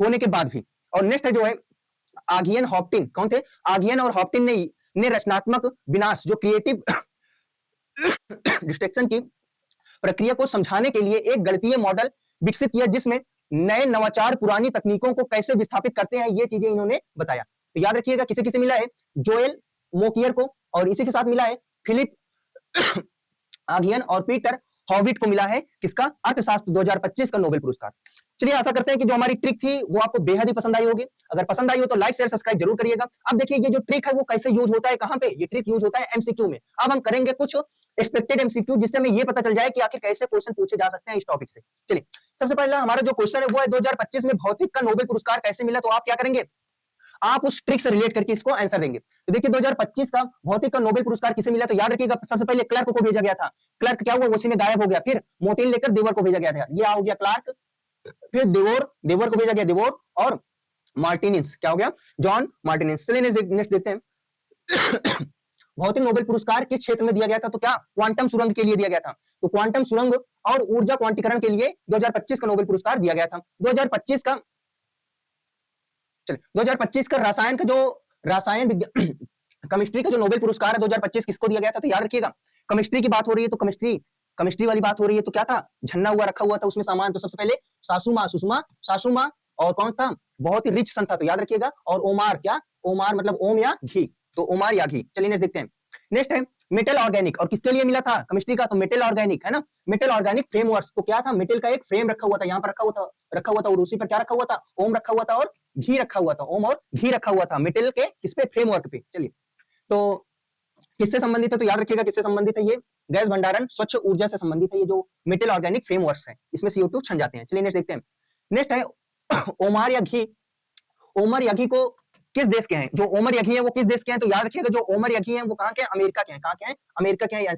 होने के बाद भी। और नेक्स्ट है जो है आगियन हॉप्टिन, कौन थे? आगियन और हॉप्टिन ने रचनात्मक विनाश जो क्रिएटिव डिस्ट्रक्शन की प्रक्रिया को समझाने के लिए एक गणितीय मॉडल विकसित किया जिसमें नए नवाचार पुरानी तकनीकों को कैसे विस्थापित करते हैं ये चीजें इन्होंने बताया। तो याद रखिएगा किसे किसे मिला है? जोएल मोकियर को, और इसी के साथ मिला है फिलिप आगियन और पीटर हॉविट को मिला है किसका? अर्थशास्त्र 2025 का नोबेल पुरस्कार। चलिए आशा करते हैं कि जो हमारी ट्रिक थी वो आपको बेहद ही पसंद आई होगी। अगर पसंद आई हो तो लाइक शेयर सब्सक्राइब जरूर करिएगा। अब देखिए ये जो ट्रिक है वो कैसे यूज होता है, कहां पे? ये ट्रिक यूज होता है एमसीक्यू में। अब हम करेंगे कुछ एक्सपेक्टेड एमसीक्यू जिससे हमें ये पता चल जाए कि आखिर कैसे क्वेश्चन पूछे जा सकते हैं इस टॉपिक से। चलिए सबसे पहला हमारा जो क्वेश्चन है वो है 2025 में भौतिक का नोबेल पुरस्कार कैसे मिला? तो आप क्या करेंगे? आप उस ट्रिक से रिलेट करके इसको आंसर देंगे। तो देखिए 2025 का भौतिक का नोबेल पुरस्कार किसे मिला? तो याद रखिएगा सबसे पहले क्लर्क को भेजा गया था। क्लर्क क्या हुआ? उसी में गायब हो गया। फिर मोटिन लेकर देवर को भेजा गया था, ये हो गया क्लार्क। फिर देवर को भेजा गया, देवोर। और मार्टिनिस क्या हो गया? John Martinis. चलिए नेक्स्ट देखते हैं। भौतिक नोबेल पुरस्कार किस क्षेत्र में दिया गया था? तो क्या क्वांटम सुरंग के लिए दिया गया था। तो क्वांटम सुरंग और ऊर्जा क्वांटीकरण के लिए 2025 का नोबेल पुरस्कार दिया गया था। 2025 का, चलिए 2025 का रसायन का जो रसायन विज्ञान केमिस्ट्री का जो नोबेल पुरस्कार है 2025 किसको दिया गया था? तो याद रखिएगा केमिस्ट्री की बात हो रही है तो केमिस्ट्री वाली बात हो रही है तो क्या था? झन्ना हुआ रखा हुआ था उसमें सामान। तो सबसे पहले सासुमा और कौन था? बहुत ही रिच सन था, तो याद रखिएगा। और ओमार, क्या ओमार मतलब ओम या घी, तो ओमार या घी। चलिए नेक्स्ट देखते हैं। नेक्स्ट है मेटल ऑर्गेनिक, और किसके लिए मिला था केमिस्ट्री का? तो मेटल ऑर्गेनिक है ना, मेटल ऑर्गेनिक फ्रेमवर्क। तो क्या था? मेटल का एक फ्रेम रखा हुआ था, यहाँ पर रखा हुआ था और उसी पर क्या रखा हुआ था? ओम रखा हुआ था और घी रखा हुआ था। ओम और घी रखा हुआ था मेटल के किस पे? फ्रेमवर्क पे। चलिए तो किससे संबंधित है? तो याद रखिएगा किससे संबंधित है? ये गैस भंडारण स्वच्छ ऊर्जा से संबंधित है। ये जो मेटल ऑर्गेनिक फ्रेमवर्क है इसमें CO2 छन जाते हैं। चलिए नेक्स्ट देखते हैं। नेक्स्ट है ओमार या घी। ओमर यागी को किस देश के हैं? जो ओमर यागी है वो किस देश के हैं? तो याद रखिएगा जो ओमर यागी है वो कहां के हैं? अमेरिका के हैं। कहां के हैं? अमेरिका के हैं।